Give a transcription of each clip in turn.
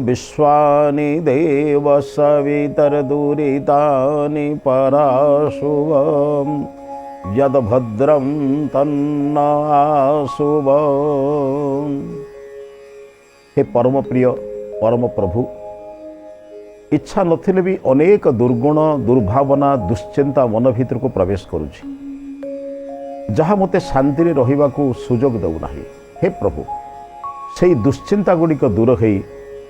विश्वानि देव सवितर्दुरितानि पराशुभम् यद्भद्रं तन्नाशुभम्। हे परम प्रिय परम प्रभु, इच्छा नथिले भी अनेक दुर्गुण दुर्भावना दुश्चिंता मन भीतर को प्रवेश करुछि, जहाँ मते शांति रे रहिबाकू सुजोग देउना। हे प्रभु, से दुश्चिंता गुड़िक दूर हो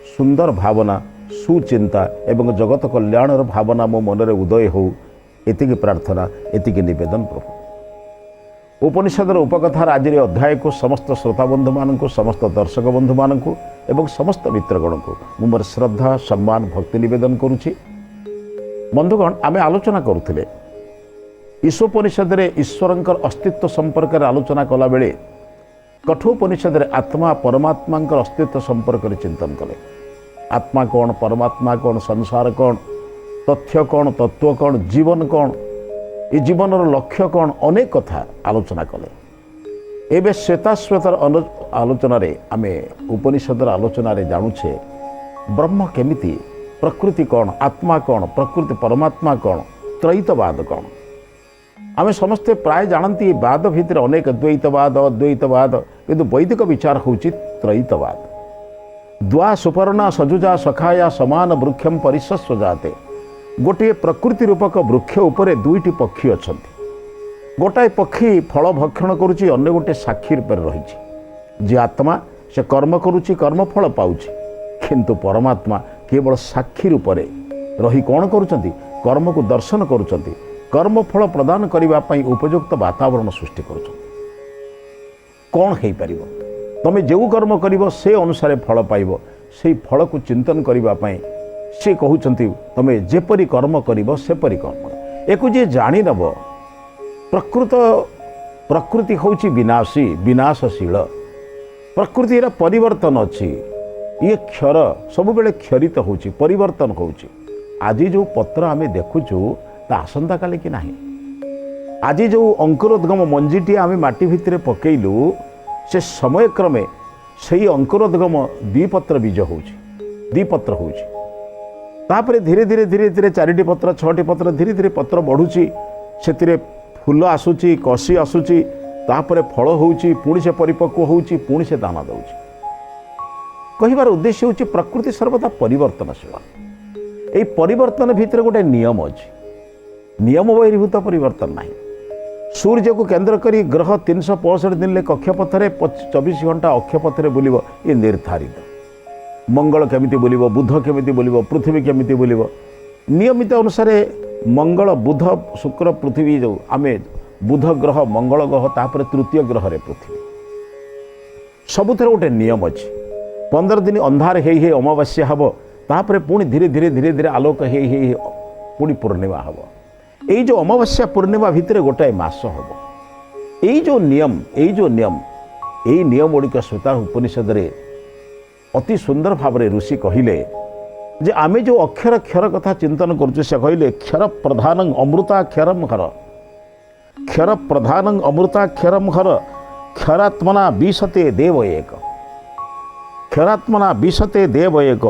सुंदर भावना सुचिंता एवं जगत कल्याणर भावना मो मनरे उदय हो, एतिकी प्रार्थना एतिकी निवेदन। प्रभु, उपनिषदर उपकथार आज अध्याय को समस्त श्रोता बंधु मानक समस्त दर्शक बंधु मानक एवं समस्त मित्रगण को मोर श्रद्धा सम्मान भक्ति निवेदन करुछि। बंधुगण, आमे आलोचना करुथिले ईशोपनिषद रे ईश्वरंकर अस्तित्व संपर्क रे आलोचना कला बेले कठोपनिषद रे आत्मा परमात्मा अस्तित्व संपर्क रे चिंतन कले। आत्मा कौन, परमात्मा कौन, संसार कौन, तथ्य कौन, तत्व कौन, जीवन कौन, ये जीवनर लक्ष्य कौन, अनेक कथा आलोचना कले। एबे श्वेताश्वेतर आलोचना रे आमे उपनिषदर आलोचना रे जानुछे ब्रह्म केमिति, प्रकृति कौन, आत्मा कौन, प्रकृति परमात्मा कौन, त्रैतवाद कौन। आमे समस्ते प्राय जानती वाद भितर अनेक द्वैतवाद अद्वैतवाद, किंतु वैदिक विचार होउछि त्रैतवाद। द्वा सुपर्णा सजुजा सखाया समान वृक्षम परिशस्व जाते। गोटे प्रकृति रूपक वृक्ष उपरे दुईटी पक्षी अछंती। गोटाए पक्षी फल भक्षण करुछि, अन्य गोटे साक्षी रूप रहिछि। जे आत्मा से कर्म करुछि, कर्म फल पाउछि, किंतु परमात्मा केवल साक्षी रूप रही कौन करुछंती, कर्म को दर्शन करुछंती, कर्म फल प्रदान करने उपयुक्त वातावरण सृष्टि करुछंती। कौन हो पार तमें जो कर्म कर से अनुसार फल पाइब, से फल को चिंतन करने से कहते तमें जेपरी कर्म कर सेपरी कर्म। एक जे जानी नब प्रकृति हूँ विनाशी विनाशशील, प्रकृति परिवर्तन अच्छी, ये क्षर सब बेले क्षरित हो परिवर्तन हो। आज जो पत्र आम देखुचु ता आसंता काली कि नहीं। आज जो अंकुरोद्गम मंजीटी आम माटी भितर पकेलु से समय क्रमे से अंकुरोद्गम द्विपत्र बीज हो द्विपत्र हो, धीरे धीरे धीरे धीरे चारिटी पत्र छटी पत्र धीरे धीरे पत्र बढ़ुची, से फूल आसूची कषि आसूची, तापर फल होउची, पुणी से परिपक्व होउची, पुणी से दाना दउची। कहिबार उद्देश्य होउची प्रकृति सर्वदा परिवर्तनशील। एई परिवर्तन भितर गोटे नियम अछि, नियम बहिर्भूत परिवर्तन नहीं। सूर्य को केंद्र करी ग्रह 365 दिन ले कक्षपथरे 24 घंटा अक्षपथरे बुलिब, ये निर्धारित। मंगल केमिति बुलिब, बुध केमिति बुलिब, पृथ्वी केमिति बुलिब, नियमित अनुसार मंगल बुध शुक्र पृथ्वी जो आमे बुध ग्रह मंगल ग्रह तापर तृतीय ग्रह रे पृथ्वी, सबुथरे गोटे नियम अछि। 15 दिन अंधार हे अमावास्या हब, तापर पुणी धीरे धीरे धीरे धीरे आलोक हे पुणी पूर्णिमा हब। यही जो अमावास्या पूर्णिमा भितर गोटाए मास हम। यही जो नियम यही नियम गुड़िक श्वेता उपनिषद रे अति सुंदर भाव रे ऋषि कहिले जे आमे जो अक्षर क्षर कथा चिंतन करुचे से कहले क्षर प्रधानं अमृताक्षरम हर, क्षर प्रधानं अमृताक्षरम हर, क्षरात्मना विशते देव एक, क्षरात्मना विशते देव एक,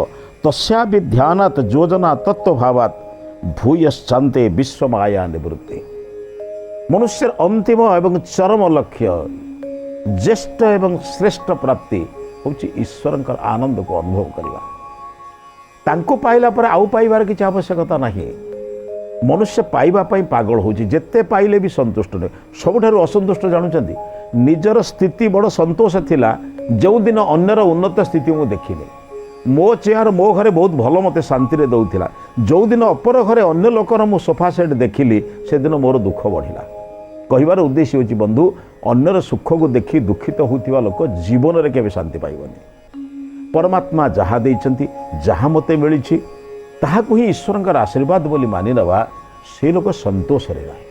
तस्या विध्यानात् योजना तत्वभावात् भूयश्चान्ते विश्वमाया निवृत्ति। मनुष्यर अंतिम एवं चरम लक्ष्य ज्येष्ठ एवं श्रेष्ठ प्राप्ति हूँ ईश्वर आनंद को अनुभव करवा। तांको पाइला पर आउ पाइबार किसी आवश्यकता नहीं। मनुष्य पाइबा पागल हो, जेते पाइले भी संतुष्ट नहीं। सबुठारु असंतुष्ट जानुचंती निजर स्थिति बड़ संतोष थिला जो दिन अन्यर उन्नत स्थिति मु देखिले। मो चेयर मो घरे बहुत भल मते शांति रे दउथिला, जो दिन अपर घरे अन्य लोकर मु सोफा सेट देखिली से दिन मोर दुख बढ़िला। कहिबार उद्देश्य होची बंधु, अन्यर सुख को देखि दुखित होतिबा लोक जीवन रे केबे शांति पाइबनी। परमात्मा जहाँ देइचंती जहाँ मते मिलिछि ताहाकु ही ईश्वरंकर आशीर्वाद बोली मानि नवा, से लोक संतोष रे रहे।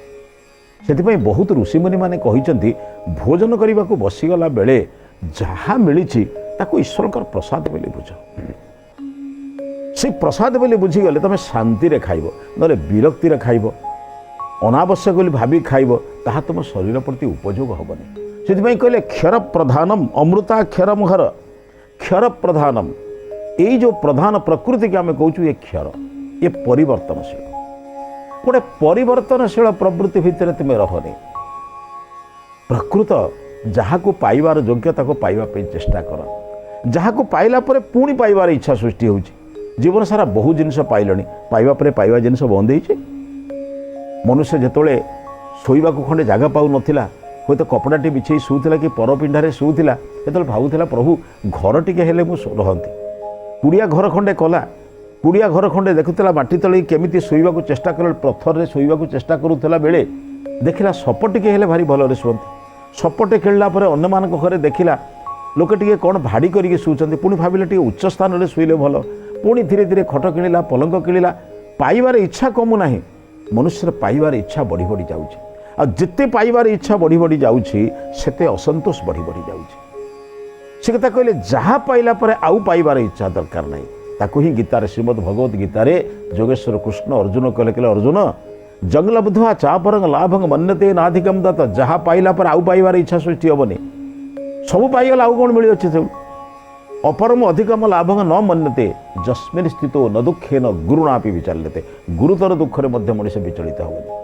सेथिपई बहुत ऋषिमुनि माने कहिचंती भोजन करने को बसीगला बेले जहाँ मिली ताको ईश्वरंकर प्रसाद बोली बुझ। से प्रसाद बोली बुझीगले तुम शांति रे खाइब, नले विरक्ति रे खाइब, अनावश्यक बोली भावी खाइब, ताहा तुम शरीर प्रति उपयोग हेबनी। से कहले क्षर प्रधानम अमृताक्षरम हर, क्षर प्रधानम यही जो प्रधान प्रकृति की आम कहूँ ये क्षर ये परिवर्तनशील गोटे परिवर्तनशील प्रवृत्ति भितर तुम्हें रहने प्रकृत जहाँ को पाइबार योग्यता को पाइबा चेष्टा कर जहाँ को पाइला परे पुणी पाइबार इच्छा सृष्टि होची जीवन सारा बहु जिनस पाइलनी पाइबा परे पाइबा जिनस बंद होइछे मनुष्य जेतोले शोइबा को खंडे जागा पाउ नथिला होय तो कपड़ाटी बिछेई शुला कि परपिंडारे शुला जेतोले भावुला प्रभु घर टिके हेले मु रहंती कुड़िया घर खंडे कला कुड़िया घर खंडे देखुला माटी तले केमिति शोइबा को चेष्टा कर पत्थर रे शोइबा को चेष्टा करुला बेले देखिला सप टिके हेले भारी भलरे शुअंती सपटे खेलला पर अन्य मान घरे देखिला लोक टे कौन भाड़ी करके शुचंती पुणी भाविले टे उच्च स्थान में शुइले भल पुणी धीरे धीरे खट किणिला पलंग किणिला पाइबार इच्छा कमु नाही मनुष्यर पाइबार इच्छा बढ़ी बढ़ी जाउछि आ जिते पाइबार इच्छा बढ़ी बढ़ी जाउछि सेते असंतोष बढ़ी बढ़ी जाउछि से कथा कहले जहाँ पाइला पर आउ पाइबार इच्छा दरकार नाही ताकू ही गीतार श्रीमद् भगवत गीतार जोगेश्वर कृष्ण अर्जुन कहले अर्जुन जंगल बुधवा चापरंग लाभंग मन्यते नाधिकम दत्त जहाँ पाइला पर आउ पाइबार इच्छा सृष्टि हेनी सब पाइगला आउ कौन मिली अच्छे सब अपरम अधिकम लाभंग न मन्यते जस्मिन स्थित न दुखे न गुरुणा विचाल्यते गुरुतर दुखरे मध्य मनुष्य विचलित होनी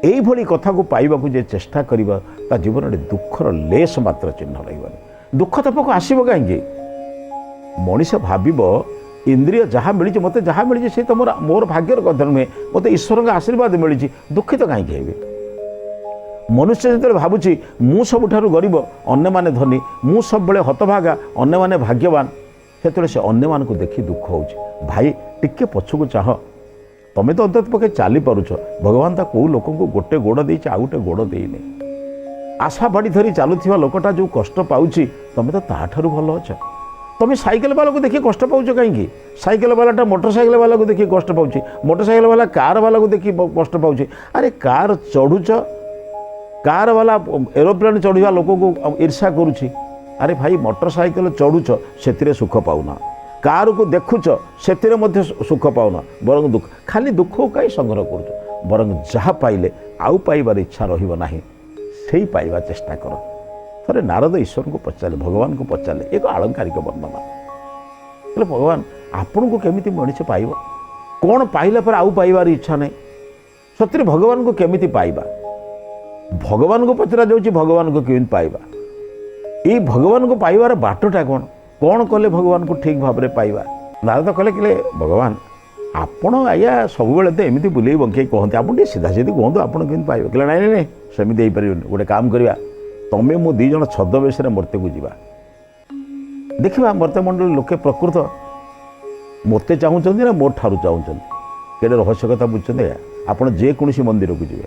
यही कथा को पाइबा को जे चेष्टा करिबा ता जीवन में दुखर लेस मात्र चिन्ह रहिबनी दुख तपक आसीबो कहीं मनुष्य भाविबो इंद्रिय जहाँ मिली मत जहाँ मिली से तो मोर भाग्यर कथा नुहे मत ईश्वर आशीर्वाद मिली दुखित तो कहीं मनुष्य जो भावुची मु सबुठारु गरीब अन्य माने धनी मु सब बड़े हतभागा अन्य माने भाग्यवान से अन्य मान को देखी दुख हो भाई टिके पछकू चाह तमें तो अंत पक्षे चली पारुछ भगवान ता कौ लोक को गोटे गोड़ दे आउ गोटे गोड़ देने आशा बाड़ी धरी चलुवा लोकटा जो कष्ट पाउची तमें तो ताठारु भल अछ तुम्हें साइकेल वाला को देखिए कष्ट पाउछ कहीं साइकेल वाला मोटरसाइकेल वाला को देखिए कष्ट पाउछ मोटरसाइकेल वाला कार वाला को देखिए कष्ट पाउछ अरे कार चढ़ुच कार वाला एरोप्लेन चढ़ा लोक को ईर्षा करुच्ची अरे भाई मोटरसाइकेल चढ़ुच से सुख पाऊना कार को देखुच से सुख पाऊना बरं दुख खाली दुख कहीं संग्रह कर बरं जहाँ पाइले आउ पाइबार इच्छा रहा से पाइबा चेष्टा कर थे नारद ईश्वर को पचारे भगवान को पचारे एक आलंकारिक वर्णना बोले भगवान आपण को केमिति मनुष्य पाइब कौन पाइला पर आउ पाइबार इच्छा नहीं सत्य भगवान को केमिति पाइबा भगवान को पचरा जाऊँ भगवान को केमिति पाइबा ये भगवान को पाइबार बाटटा कौन कौन कले भगवान को ठीक भाव में पाइबा नारद कहले कि भगवान आपण आज्ञा सब तो एमती बुले बंके कहते आप सीधा सीधी कहतु आप पाइबे कहले नाई नाई सेमती हो पार गोटे काम करवा तमें मु दी जन छद्मवेश मूर्ति को जीवा देखा मर्त्यमंडल लोके प्रकृत मते चाहूँ ना मोर ठारू चाहूँ के रहस्य कथा बुझे आप जेकोसी मंदिर को जी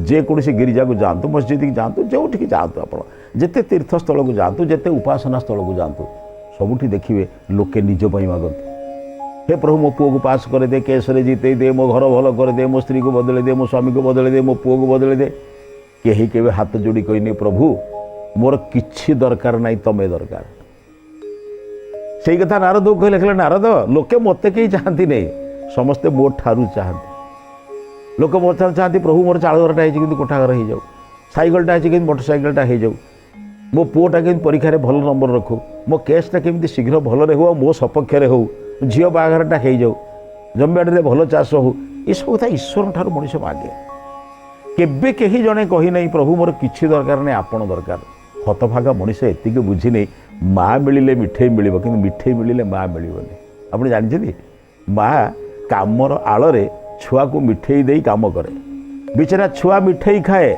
जेकोसी गिरिजा को जातु मस्जिद की जातु जो जातु आप जिते तीर्थस्थल को जातु जिते उपासना स्थल को जातु सबुठी देखिए लोके निज मागती हे प्रभु मो पुओ को पास कर दे केसरे जीते दे मो घर भल कर दे मो स्त्री को बदले दे मो स्वामी को बदले दे मो पुओ को बदले दे कहीं के हाथ जोड़ी कहनी प्रभु मोर किछि दरकार नहीं तमे दरकार से कथा नारद को कहले नारद लोके मते कहीं चाहती नहीं समस्ते मो ठारू चाहती लोक मोर ठारू चाहती प्रभु मोर चाल घरटा है कोठा घर हो जाऊ साइकेलटा है मोटरसाइकेलटा हो जाऊ मो पुओटा केमती परीक्षा भल नंबर रखू मो केसटा केमती शीघ्र भल हो मो सपक्ष हो झील बाहाघरटा हो जाऊ जमीबाड़ी भल चाष हो ये सब कथा ईश्वर ठारू मनुष्य मागे केबे कहीं जड़े कही नहीं प्रभु मोर किछि दरकार नहीं आपण दरकार हतभागा मनुष्य एतिक बुझी नहीं माँ मिले मिठे मिल कि मिठे मिले माँ मिलनी आप जानते माँ कामर आड़े छुआ को मिठे दे काम करे बेचारा छुआ मिठे खाए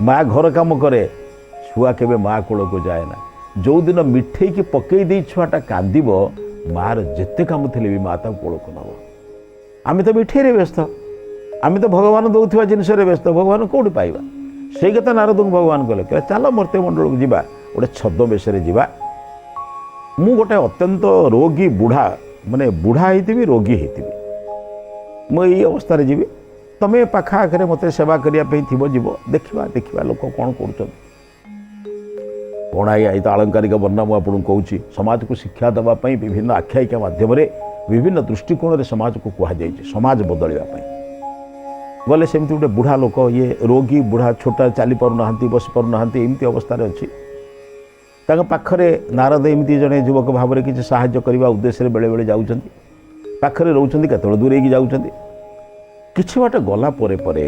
माँ घर काम करे छुआ केबे माँ कोल को जाए ना जो दिन मिठे की पकई दे छुआटा कांद मार जिते काम थे भी माँ कोल को नब आम तो मिठे व्यस्त आम तो भगवान दौथवा जिनस व्यस्त भगवान कौटी पाइबा से कथा नारद को भगवान कहले चल मर्त्यमंडल को जीवा गोटे छद्मवेश जीवा मु गोटे अत्यंत रोगी बुढ़ा माने बुढ़ा होती रोगी होती मुझे अवस्था जीवी तुम्हें पाखाआखरे मत सेवा करने थी जीव देखा देखा लोक कौन कर कौन आज्ञा ये आलंकारिक वर्णना मुझे कहूँ समाज को शिक्षा देवाई विभिन्न आख्यायिका मध्यम विभिन्न दृष्टिकोण समाज को कहुई समाज बदलवाई गले सेमती गोटे बुढ़ा लोक ये रोगी बुढ़ा छोटा चली पार ना बस पार ना एमती अवस्था अच्छी पाखरे नारद एमती जड़े युवक भाव में किसी साहाय्य करने उद्देश्य बेले बेले जाऊँच पाखरे रोचंती केतବେଳେ दूरेकी जाऊँच किछि बाट गला परे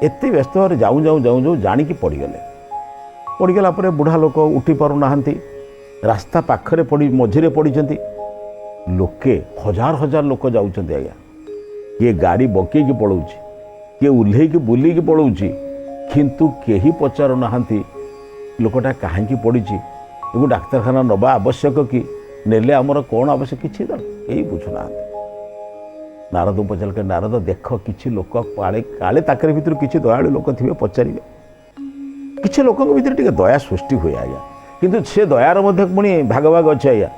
एत व्यस्त भाव जाऊँ जाऊँ जाऊँ जाऊँ जाणिकी पड़गला बुढ़ा लोक उठी पारना रास्ता पाखरे पड़ी मझिरे पड़ी लोके हजार हजार लोक जाऊँच आज्ञा किए गाड़ी बकईकी पलाऊँ किए उल्हेकी बुलिकी पलाऊँ किंतु केही पचारू नाहांती लोकटा कहीं पड़ी डाक्तरखाना नवा आवश्यक कि नेले आमर कौन आवश्यक किसी यही बुझुना नारद पचार के नारद देख किसी लोक काले काले ताकर भीतर किसी दयालु लोक थे पचारे किसी लोक भीतर टे दया सृष्टि हुए आज्ञा किंतु से दयार पुणी भाग भाग अच्छे आज्ञा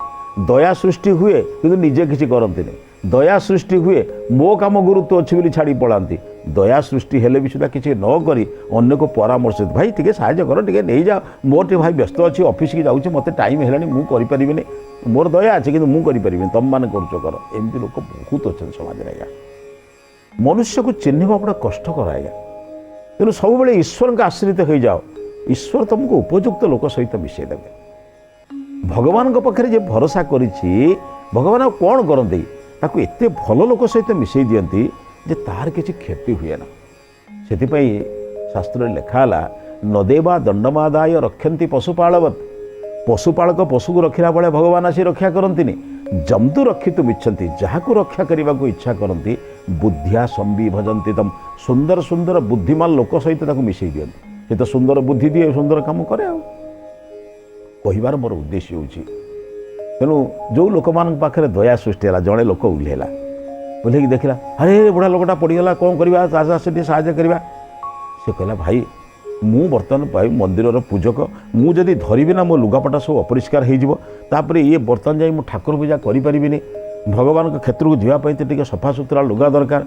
दया सृष्टि हुए किंतु निजे किसी करती दया सृष्टि हुए मो काम गुरुत्व अच्छी बोली छाड़ी पलांती दया सृष्टि हेले भी सुधा किसी न करी अन्य को परामर्श भाई टे साहाय्य कर टे नहीं जा मोर टे भाई व्यस्त अच्छी ऑफिस की जाऊँ मत टाइम है मुझे मोर दया अच्छे कि मुझे तुम मैंने कर एमती लोक बहुत अच्छे समाज आज्ञा मनुष्य को चिन्ह बड़ा कष्टकर आज्ञा तेणु सब ईश्वर का आश्रित हो जाओ ईश्वर तुमको उपयुक्त लोक सहित मिसईदेवे भगवान पाखे जे भरोसा करिछि भगवान कौन करते ताकू एत भल लोक सहित मिसई दियंती जे तार किसी क्षति हुए ना से शास्त्र लिखाला नदेवा दंडमादाय रक्षन्ति पशुपालवत पशुपालक पशु को रखिला बेले भगवान आसी रक्षा करती जंतु रक्षितुम इच्छन्ति जहाँ को रक्षा करने को इच्छा करती बुद्धिया संबी भजंती तम सुंदर सुंदर बुद्धिमान लोक सहित मिसई दियंती ये तो सुंदर बुद्धि दिए सुंदर काम करे कहबार मोर उद्देश्य होची तेणु जो लोक मान पाखे दया सृष्टि है जड़े लोक उल्हेला उल्हेक देखला अरे बुढ़ा लोकटा पड़गला कौन करवा से साहाय्य करवा से कहला भाई मु बर्तमान भाई मंदिर पूजक मुझे धरबी ना मो लुगापटा सब अपरिष्कार होपर ये बर्तमान जाए मुझे ठाकुर पूजा करें भगवान क्षेत्र को जावाई तो टे सफा सुतरा लुगा दरकार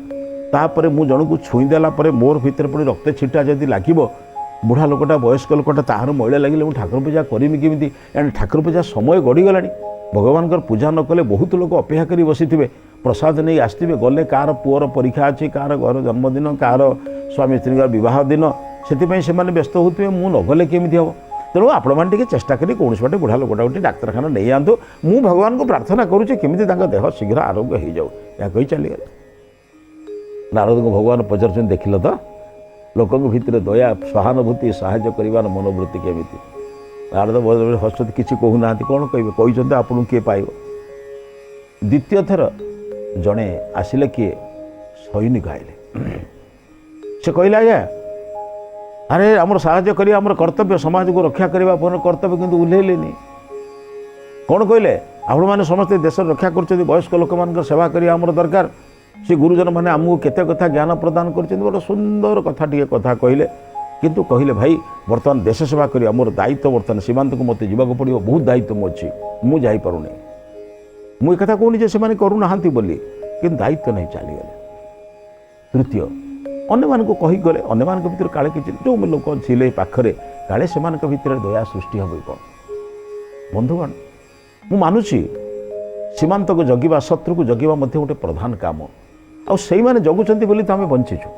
तापर मु जन को छुईदेला मोर भितर पड़ी रक्त छिटा जदि लगे बुढ़ा लोकटा वयस्क लोकटा ताहार मैला लगे मुझे ठाकुर पूजा करमी केमी एंड ठाकुर पूजा समय गड़ीगला भगवान पूजा न कले बहुत लोग अपेक्षा कर बसी थे प्रसाद नहीं आसवे गले कार पुअर परीक्षा अच्छी कार घर जन्मदिन कार स्वामी स्त्री बह दिन से व्यस्त होते मुझे नगले केमी हम तेणु आपने चेष्टा करें कौन बाटे बुढ़ा लोकटा गोटे डाक्तखाना नहीं आंतु मु भगवान को प्रार्थना करुँचे केमी देह शीघ्र आरोग्य हो जाऊ या कही चलीगले नारद को भगवान पचार देखिल तो लोक भितर दया सहानुभूति साहाय्य कर मनोवृत्ति केमी नारद हस्त किसी कहूना कौन कहे कहते आपन किए पाइब द्वितीय थर जड़े आसिले किए सैनिक आइले से कहला आज्ञा अरे आमर साहाय्य करिया आमर कर्तव्य समाज को रक्षा करने पर कर्तव्य किंतु उल्हेलेनी कौन कहले आपण मैंने समस्ते देश रक्षा कर वयस्क लोक मान सेवा करिया आमर दरकार से गुरुजन मैंने आमको केते कथा ज्ञान प्रदान कर बड़ा सुंदर कथा टे कथा कहले किंतु कहले भाई बर्तमान देश सेवा करिया मोर दायित्व बर्तमान सीमांत को मत जावाक पड़ो बहुत दायित्व मुझे मुझे जापारूनी मुझे कथा कहूनी से करूना बोली कि दायित्व नहीं चलीगले तृतीय अन्य मान को कही गले अन्य मान भर काले कि जो लोक छिले पाखरे काले से भर दया सृष्टि हम कौन बंधुगण मु मानुची सीमांत को जगिवा शत्रु को जगिवा गोटे प्रधान काम आने जगुंट बोली तो आम बंचीचु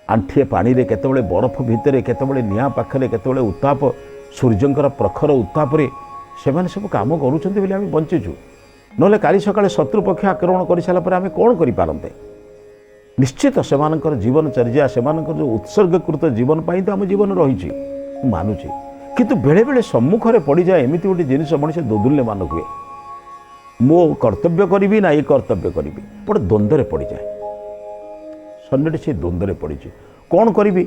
आंठिए पानी रे केतबेले बरफ भितर केतबेले निआ पाखरे केतबेले उत्ताप सूर्यंकर प्रखर उत्तापरे से सब काम करुँच आम बंचीचु ना काली सकाଳେ शत्रु पक्ष आक्रमण कर सारापर आम कौन करते निश्चित से जीवनचर्या से जो उत्सर्गकृत जीवन पाई तो आम जीवन रही मानुची किंतु बेले बेले सम्मुख में पड़ जाए एमती गोटे जिनिस मनुष्य दोदुल्य मान हुए मो कर्तव्य करी ना ये कर्तव्य करी बड़े द्वंद्व पड़ जाए सन्नटी से द्वंद्व पड़ी कौन करी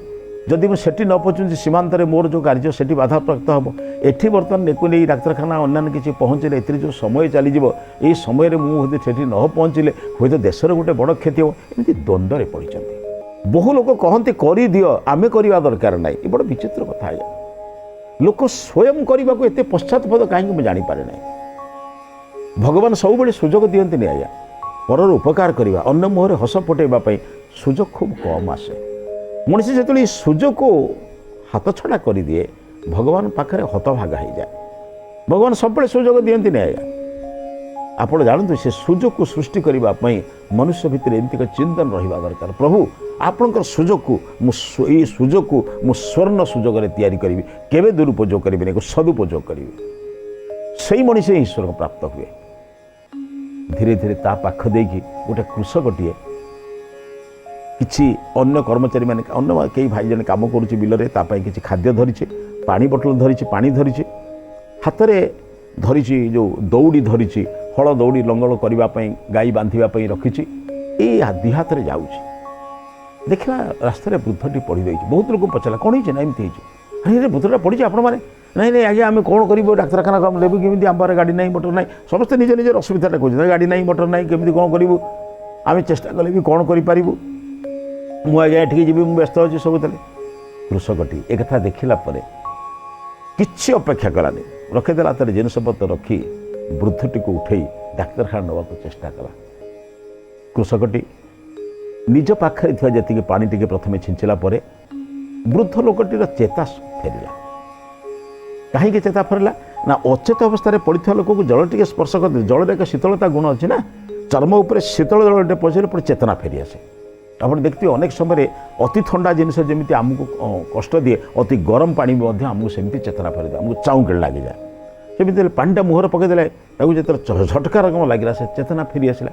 जदि मुझे न पहुँचुची सीमांत मोर जो कार्य से बाधाप्राप्त हम एटी बर्तमान नेको नहीं डाक्तखाना अन्य किसी पहुँचले ए जो समय चलीज ये समय मुझे न पहुँचले हूँ तो देशर गोटे बड़ क्षति हो एमती द्वंद्व पड़ी बहु लोग कहते कर दियो आम करवा दरकार ना ये बड़ विचित्र कथा आज्ञा लोक स्वयं करने को एत पश्चातपद कहीं मुझे जानीपे ना भगवान सब सुजोग दिखती नहीं आज्ञा परर उपकार करवा अन्य मुहर हस फटेवाई सुजोग खूब कम आसे मनुष्य जो सुजोग को हाथ छड़ा कर दिए भगवान पाखे हतभागा हो जाए भगवान सब सुजोग दिखती नहीं आज्ञा ଆପଣ ଜାଣନ୍ତୁ ସେ ସୁଯୋଗକୁ ସୃଷ୍ଟି କରିବା ପାଇଁ ମନୁଷ୍ୟ ଭିତରେ ଏମିତି ଏକ ଚିନ୍ତନ ରହିବା ଦରକାର। ପ୍ରଭୁ ଆପଣଙ୍କର ସୁଯୋଗକୁ ଏଇ ସୁଯୋଗକୁ ମୁଁ ସ୍ୱର୍ଣ୍ଣ ସୁଯୋଗରେ ତିଆରି କରିବି, କେବେ ଦୁରୁପଯୋଗ କରିବିନି, ସଦୁପଯୋଗ କରିବି। ସେଇ ମଣିଷ ହିଁ ଈଶ୍ୱରଙ୍କ ପ୍ରାପ୍ତ ହୁଏ। ଧୀରେ ଧୀରେ ତା ପାଖ ଦେଇକି ଗୋଟେ କୃଷକଟିଏ କିଛି ଅନ୍ୟ କର୍ମଚାରୀମାନେ ଅନ୍ୟ କେହି ଭାଇ ଜଣେ କାମ କରୁଛି ବିଲରେ, ତା ପାଇଁ କିଛି ଖାଦ୍ୟ ଧରିଛି, ପାଣି ବୋଟଲ ଧରିଛି, ପାଣି ଧରିଛି, ହାତରେ ଧରିଛି ଯେଉଁ ଦଉଡ଼ି ଧରିଛି, ହଳ ଦଉଡ଼ି ଲଙ୍ଗଳ କରିବା ପାଇଁ, ଗାଈ ବାନ୍ଧିବା ପାଇଁ ରଖିଛି। ଏଇ ଦୁଇ ହାତରେ ଯାଉଛି, ଦେଖିଲା ରାସ୍ତାରେ ବୃଦ୍ଧଟି ପଡ଼ିଯାଇଛି। ବହୁତ ଲୋକ ପଚାରିଲା କ'ଣ ହେଇଛି? ନା ଏମିତି ହେଇଛି। ଆରେ ବୃଦ୍ଧଟା ପଡ଼ିଛି ଆପଣମାନେ? ନାଇଁ ନାଇଁ ଆଜ୍ଞା ଆମେ କ'ଣ କରିବୁ, ଡାକ୍ତରଖାନା ନେବୁ କେମିତି, ଆମ ପାଖରେ ଗାଡ଼ି ନାହିଁ, ମୋଟର ନାହିଁ। ସମସ୍ତେ ନିଜ ନିଜର ଅସୁବିଧାଟା କହୁଛନ୍ତି, ଗାଡ଼ି ନାହିଁ, ମୋଟର ନାହିଁ, କେମିତି କ'ଣ କରିବୁ, ଆମେ ଚେଷ୍ଟା କଲେ ବି କ'ଣ କରିପାରିବୁ, ମୁଁ ଆଜ୍ଞା ଏଠିକି ଯିବି, ମୁଁ ବ୍ୟସ୍ତ ଅଛି ସବୁଥିରେ। କୃଷକଟି ଏକଥା ଦେଖିଲା ପରେ କିଛି ଅପେକ୍ଷା କଲାନି, ରଖିଦେଲା ତାର ଜିନିଷପତ୍ର ରଖି ବୃଦ୍ଧଟିକୁ ଉଠେଇ ଡାକ୍ତରଖାନା ନେବାକୁ ଚେଷ୍ଟା କଲା। କୃଷକଟି ନିଜ ପାଖରେ ଥିବା ଯେତିକି ପାଣି ଟିକେ ପ୍ରଥମେ ଛିଞ୍ଚିଲା ପରେ ବୃଦ୍ଧ ଲୋକଟିର ଚେତା ଫେରିଲା। କାହିଁକି ଚେତା ଫେରିଲା? ନା ଅଚେତ ଅବସ୍ଥାରେ ପଡ଼ିଥିବା ଲୋକକୁ ଜଳ ଟିକେ ସ୍ପର୍ଶ କରିଦେଲେ, ଜଳରେ ଏକ ଶୀତଳତା ଗୁଣ ଅଛି ନା, ଚର୍ମ ଉପରେ ଶୀତଳ ଜଳଟେ ପଶିଲେ ପୁଣି ଚେତନା ଫେରିଆସେ। ଆପଣ ଦେଖିଥିବେ ଅନେକ ସମୟରେ ଅତି ଥଣ୍ଡା ଜିନିଷ ଯେମିତି ଆମକୁ କଷ୍ଟ ଦିଏ, ଅତି ଗରମ ପାଣି ମଧ୍ୟ ଆମକୁ ସେମିତି ଚେତନା ଫେରିଦିଏ, ଆମକୁ ଚାଉଁକିଳି ଲାଗିଯାଏ। ସେମିତି ପାଣିଟା ମୁହଁରେ ପକାଇଦେଲେ ତାକୁ ଯେତେବେଳେ ଝଟକା ରକମ ଲାଗିଲା, ସେ ଚେତନା ଫେରି ଆସିଲା।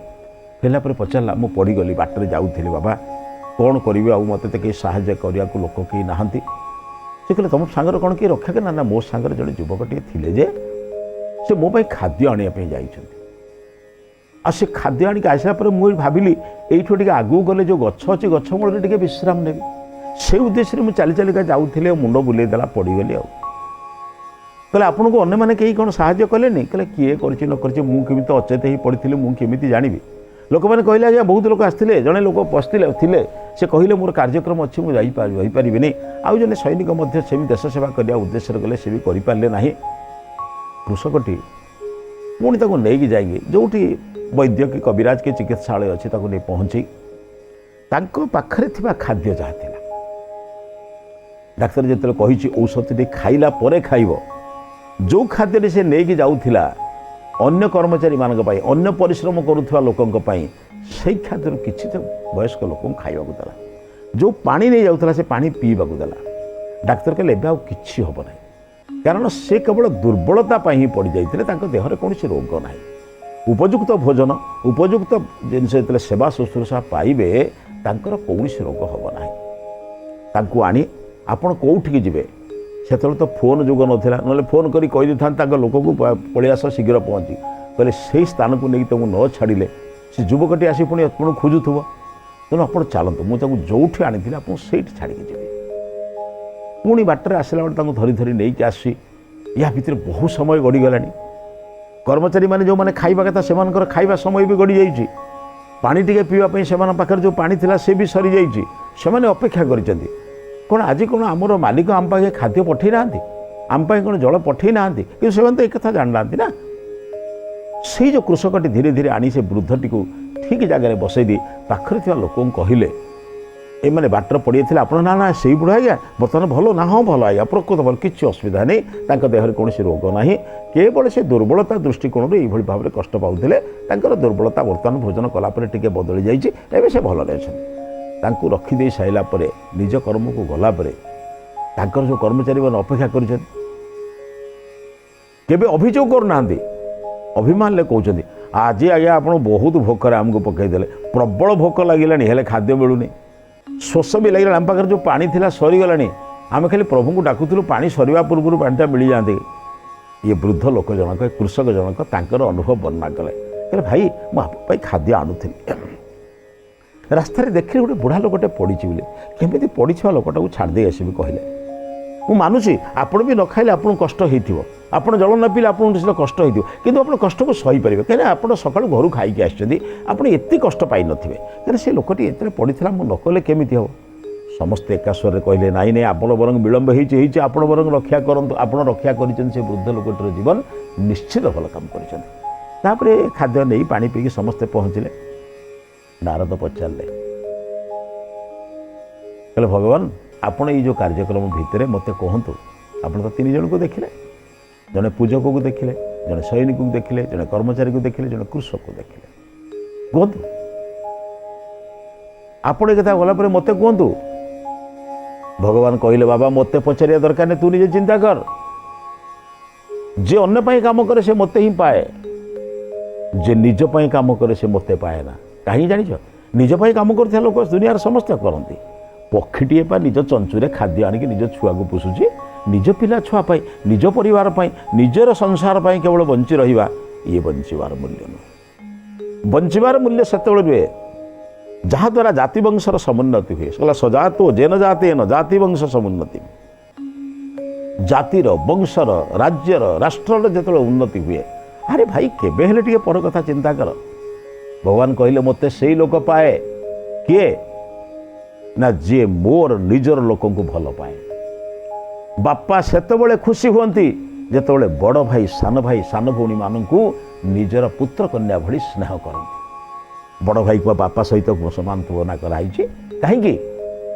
ଫେରିଲା ପରେ ପଚାରିଲା, ମୁଁ ପଡ଼ିଗଲି, ବାଟରେ ଯାଉଥିଲି ବାବା, କ'ଣ କରିବି, ଆଉ ମୋତେ ତ କେହି ସାହାଯ୍ୟ କରିବାକୁ ଲୋକ କେହି ନାହାନ୍ତି। ସେ କହିଲେ ତୁମ ସାଙ୍ଗରେ କ'ଣ କେହି ରକ୍ଷା କରେ? ନା ମୋ ସାଙ୍ଗରେ ଜଣେ ଯୁବକଟିଏ ଥିଲେ ଯେ ସେ ମୋ ପାଇଁ ଖାଦ୍ୟ ଆଣିବା ପାଇଁ ଯାଇଛନ୍ତି। ଆଉ ସେ ଖାଦ୍ୟ ଆଣିକି ଆସିଲା ପରେ ମୁଁ ଭାବିଲି ଏଇଠୁ ଟିକେ ଆଗକୁ ଗଲେ ଯେଉଁ ଗଛ ଅଛି, ଗଛ ମୂଳରେ ଟିକେ ବିଶ୍ରାମ ନେବି। ସେ ଉଦ୍ଦେଶ୍ୟରେ ମୁଁ ଚାଲି ଚାଲିକା ଯାଉଥିଲି, ଆଉ ମୁଣ୍ଡ ବୁଲେଇ ଦେଲା, ପଡ଼ିଗଲି। ଆଉ କହିଲେ ଆପଣଙ୍କୁ ଅନ୍ୟମାନେ କେହି କ'ଣ ସାହାଯ୍ୟ କଲେନି? କହିଲେ କିଏ କରିଛି ନ କରିଛି, ମୁଁ କେମିତି ଅଚେତ ହେଇ ପଡ଼ିଥିଲି, ମୁଁ କେମିତି ଜାଣିବି? ଲୋକମାନେ କହିଲେ ଆଜ୍ଞା ବହୁତ ଲୋକ ଆସିଥିଲେ, ଜଣେ ଲୋକ ଥିଲେ, ସେ କହିଲେ ମୋର କାର୍ଯ୍ୟକ୍ରମ ଅଛି, ମୁଁ ରହିପାରିବିନି। ଆଉ ଜଣେ ସୈନିକ ମଧ୍ୟ ସେମିତି ଦେଶ ସେବା କରିବା ଉଦ୍ଦେଶ୍ୟରେ ଗଲେ, ସେ ବି କରିପାରିଲେ ନାହିଁ। କୃଷକଟି ପୁଣି ତାକୁ ନେଇକି ଯାଇକି ଯେଉଁଠି ବୈଦ୍ୟ କି କବିରାଜ କି ଚିକିତ୍ସାଳୟ ଅଛି ତାକୁ ନେଇ ପହଞ୍ଚି ତାଙ୍କ ପାଖରେ ଥିବା ଖାଦ୍ୟ ଯାହା ଥିଲା, ଡାକ୍ତର ଯେତେବେଳେ କହିଛି ଔଷଧଟି ଖାଇଲା ପରେ ଖାଇବ, ଯେଉଁ ଖାଦ୍ୟଟି ସେ ନେଇକି ଯାଉଥିଲା ଅନ୍ୟ କର୍ମଚାରୀମାନଙ୍କ ପାଇଁ, ଅନ୍ୟ ପରିଶ୍ରମ କରୁଥିବା ଲୋକଙ୍କ ପାଇଁ, ସେଇ ଖାଦ୍ୟରୁ କିଛି ତ ବୟସ୍କ ଲୋକଙ୍କୁ ଖାଇବାକୁ ଦେଲା। ଯେଉଁ ପାଣି ନେଇ ଯାଉଥିଲା ସେ ପାଣି ପିଇବାକୁ ଦେଲା। ଡାକ୍ତର କହିଲେ ଏବେ ଆଉ କିଛି ହେବ ନାହିଁ, କାରଣ ସେ କେବଳ ଦୁର୍ବଳତା ପାଇଁ ହିଁ ପଡ଼ିଯାଇଥିଲେ, ତାଙ୍କ ଦେହରେ କୌଣସି ରୋଗ ନାହିଁ। ଉପଯୁକ୍ତ ଭୋଜନ, ଉପଯୁକ୍ତ ଜିନିଷ ଯେତେବେଳେ ସେବା ଶୁଶ୍ରୂଷା ପାଇବେ, ତାଙ୍କର କୌଣସି ରୋଗ ହେବ ନାହିଁ। ତାଙ୍କୁ ଆଣି ଆପଣ କେଉଁଠିକି ଯିବେ, ସେତେବେଳେ ତ ଫୋନ୍ ଯୁଗ ନଥିଲା, ନହେଲେ ଫୋନ୍ କରି କହିଦେଇଥାନ୍ତି ତାଙ୍କ ଲୋକକୁ ପଳେଇ ଆସ ଶୀଘ୍ର ପହଞ୍ଚି। କହିଲେ ସେଇ ସ୍ଥାନକୁ ନେଇକି ତାଙ୍କୁ ନ ଛାଡ଼ିଲେ ସେ ଯୁବକଟି ଆସି ପୁଣି ଆପଣଙ୍କୁ ଖୋଜୁଥିବ। ତେଣୁ ଆପଣ ଚାଲନ୍ତୁ, ମୁଁ ତାଙ୍କୁ ଯେଉଁଠି ଆଣିଥିଲି ଆପଣଙ୍କୁ ସେଇଠି ଛାଡ଼ିକି ଯିବି। ପୁଣି ବାଟରେ ଆସିଲା ବେଳେ ତାଙ୍କୁ ଧରି ଧରି ନେଇକି ଆସି, ୟା ଭିତରେ ବହୁ ସମୟ ଗଡ଼ିଗଲାଣି। କର୍ମଚାରୀମାନେ ଯେଉଁମାନେ ଖାଇବା କଥା ସେମାନଙ୍କର ଖାଇବା ସମୟ ବି ଗଡ଼ିଯାଇଛି। ପାଣି ଟିକେ ପିଇବା ପାଇଁ ସେମାନଙ୍କ ପାଖରେ ଯେଉଁ ପାଣି ଥିଲା ସେ ବି ସରିଯାଇଛି। ସେମାନେ ଅପେକ୍ଷା କରିଛନ୍ତି, କ'ଣ ଆଜି କ'ଣ ଆମର ମାଲିକ ଆମ ପାଖେ ଖାଦ୍ୟ ପଠାଇ ନାହାନ୍ତି, ଆମ ପାଇଁ କ'ଣ ଜଳ ପଠାଇ ନାହାନ୍ତି? କିନ୍ତୁ ସେମାନେ ତ ଏକଥା ଜାଣିନାହାନ୍ତି ନା। ସେଇ ଯେଉଁ କୃଷକଟି ଧୀରେ ଧୀରେ ଆଣି ସେ ବୃଦ୍ଧଟିକୁ ଠିକ୍ ଜାଗାରେ ବସାଇ ଦେଇ ପାଖରେ ଥିବା ଲୋକଙ୍କୁ କହିଲେ, ଏମାନେ ବାଟରେ ପଡ଼ିଯାଇଥିଲେ, ଆପଣ ନା ନା ସେଇ ବୁଢ଼ା ଆଜ୍ଞା ବର୍ତ୍ତମାନ ଭଲ? ନା ହଁ ଭଲ ଆଜ୍ଞା, ପ୍ରକୃତ ଭଲ, କିଛି ଅସୁବିଧା ନାହିଁ, ତାଙ୍କ ଦେହରେ କୌଣସି ରୋଗ ନାହିଁ, କେବଳ ସେ ଦୁର୍ବଳତା ଦୃଷ୍ଟିକୋଣରୁ ଏଇଭଳି ଭାବରେ କଷ୍ଟ ପାଉଥିଲେ। ତାଙ୍କର ଦୁର୍ବଳତା ବର୍ତ୍ତମାନ ଭୋଜନ କଲା ପରେ ଟିକେ ବଦଳି ଯାଇଛି, ଏବେ ସେ ଭଲରେ ଅଛନ୍ତି। ତାଙ୍କୁ ରଖିଦେଇ ସାରିଲା ପରେ ନିଜ କର୍ମକୁ ଗଲା ପରେ ତାଙ୍କର ଯେଉଁ କର୍ମଚାରୀମାନେ ଅପେକ୍ଷା କରିଛନ୍ତି, କେବେ ଅଭିଯୋଗ କରୁନାହାନ୍ତି, ଅଭିମାନରେ କହୁଛନ୍ତି ଆଜି ଆଜ୍ଞା ଆପଣ ବହୁତ ଭୋକରେ ଆମକୁ ପକାଇଦେଲେ, ପ୍ରବଳ ଭୋକ ଲାଗିଲାଣି, ହେଲେ ଖାଦ୍ୟ ମିଳୁନି, ଶୋଷ ବି ଲାଗିଲାଣି, ଆମ ପାଖରେ ଯେଉଁ ପାଣି ଥିଲା ସରିଗଲାଣି, ଆମେ ଖାଲି ପ୍ରଭୁଙ୍କୁ ଡାକୁଥିଲୁ ପାଣି ସରିବା ପୂର୍ବରୁ ପାଣିଟା ମିଳିଯାଆନ୍ତି। ଇଏ ବୃଦ୍ଧ ଲୋକ ଜଣକ, କୃଷକ ଜଣକ ତାଙ୍କର ଅନୁଭବ ବର୍ଣ୍ଣନା କଲେ। କହିଲେ ଭାଇ ମୁଁ ଆପଣଙ୍କ ପାଇଁ ଖାଦ୍ୟ ଆଣୁଥିଲି, ରାସ୍ତାରେ ଦେଖିଲି ଗୋଟେ ବୁଢ଼ା ଲୋକଟେ ପଡ଼ିଛି ବୋଲି, କେମିତି ପଡ଼ିଥିବା ଲୋକଟାକୁ ଛାଡ଼ିଦେଇ ଆସିବି କହିଲେ। ମୁଁ ମାନୁଛି ଆପଣ ବି ନ ଖାଇଲେ ଆପଣଙ୍କୁ କଷ୍ଟ ହେଇଥିବ, ଆପଣ ଜଳ ନ ପିଇଲେ ଆପଣଙ୍କୁ ନିଶ୍ଚିତ କଷ୍ଟ ହେଇଥିବ, କିନ୍ତୁ ଆପଣ କଷ୍ଟକୁ ସହିପାରିବେ, କାହିଁକିନା ଆପଣ ସକାଳୁ ଘରୁ ଖାଇକି ଆସିଛନ୍ତି, ଆପଣ ଏତେ କଷ୍ଟ ପାଇନଥିବେ। କାହିଁକିନା ସେ ଲୋକଟି ଏତେବେଳେ ପଡ଼ିଥିଲା, ମୁଁ ନ କଲେ କେମିତି ହେବ? ସମସ୍ତେ ଏକା ସ୍ୱରରେ କହିଲେ ନାଇଁ ନାଇଁ ଆପଣ ବରଂ ବିଳମ୍ବ ହେଇଛି, ଆପଣ ବରଂ ରକ୍ଷା କରନ୍ତୁ, ଆପଣ ରକ୍ଷା କରିଛନ୍ତି ସେ ବୃଦ୍ଧ ଲୋକଟିର ଜୀବନ, ନିଶ୍ଚିତ ଭଲ କାମ କରିଛନ୍ତି। ତାପରେ ଖାଦ୍ୟ ନେଇ ପାଣି ପିଇକି ସମସ୍ତେ ପହଞ୍ଚିଲେ। ନାରଦ ପଚାରିଲେ, କହିଲେ ଭଗବାନ ଆପଣ ଏଇ ଯେଉଁ କାର୍ଯ୍ୟକ୍ରମ ଭିତରେ ମୋତେ କୁହନ୍ତୁ, ଆପଣ ତ 3 ଜଣଙ୍କୁ ଦେଖିଲେ, ଜଣେ ପୂଜକକୁ ଦେଖିଲେ, जड़े सैनिक को देखिले, जड़े कर्मचारी को देखिले, जड़े कृषक को देखिले। कहतु आपण कथा गला मत कहतु। भगवान कहले बाबा मत पचारिया दरकार नहीं, तू निजे चिंता कर। जे अन्य पाई काम करे से मते ही पाए, जे निज पाई काम करे से मते पाए ना। कहीं जानिछ निज पाई काम करथिया लोक दुनिया समस्त करती। पक्षीटीए पा निज चंचुरे खाद्य आनिक निज छुआ को पोषुची, निज पिला छुआ पाई, निज परिवार पाई, निजर संसार पाई केवल बंची रहिबा ये बंचिबार मूल्य नुह। बंचिबार मूल्य सेतेबेले रुहे जहाँ द्वारा जाति वंशर समुन्नति हुए। कहला सजातो जेन जाति न जाति वंश समुन्नति। जातिर वंशर राज्यर राष्ट्रर जो उन्नति हुए, अरे भाई केबे हेले टिके पर कथा चिंता कर। भगवान कहले मते से लोक पाए किए ना जे मोर निजर लोक को भल पाए। बापा सेतबेले खुशी हुअंती जेतबेले बड़ भाई सान भौणी मानकू निजर पुत्र कन्या भली स्नेह करती। बड़ भाई को बापा सहित समान तुलना कराई कहीं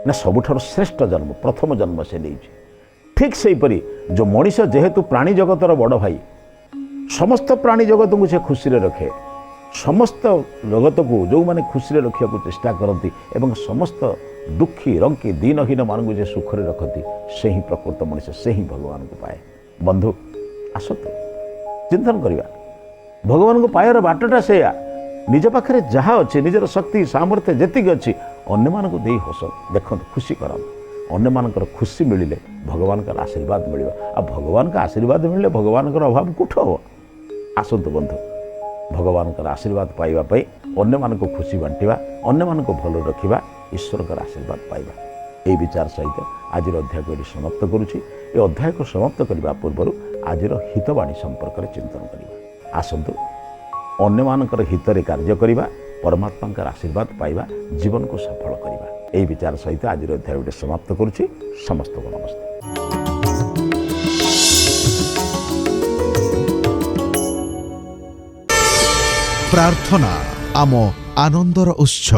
ना सबुठार श्रेष्ठ जन्म प्रथम जन्म से नहीं। ठीक से हीपरी जो मनीष जेहेतु प्राणी जगतर बड़ भाई, समस्त प्राणी जगत को से खुशी रखे, समस्त जगत को जो मैंने खुशी रखा चेष्टा करती एवं समस्त दुखी रंकी दीनहीन मान को सुखरे रखती, से ही प्रकृत मनीष, से ही भगवान को पाए। बंधु आसतु चिंतन करवा, भगवान को पायर बाटटा से निज पाखे जहाँ अच्छे निजर शक्ति सामर्थ्य जी अच्छी अन्य मानक दे हस देखो खुशी कर। अन्य मानकर खुशी मिले भगवान का आशीर्वाद मिल। आ भगवान का आशीर्वाद मिले भगवान का अभाव कौट हम। आसतु बंधु भगवान का आशीर्वाद पाइबापी अन्य मानक खुशी बांटा, अन्य मानक भल रखा, ईश्वर का आशीर्वाद पाइबा। यही विचार सहित आज अध्याय को समाप्त करुच्ची। ये अध्याय को समाप्त करने पूर्व आज हितवाणी संपर्क में चिंतन करवा। आसतु अन्य मानकर हितरे कार्य करिबा, परमात्मा का आशीर्वाद पाइबा, जीवन को सफल करिबा। यही विचार सहित आज अध्याय गोटे समाप्त करुच्ची। समस्त को नमस्ते। प्रार्थना आम आनंदर उत्स।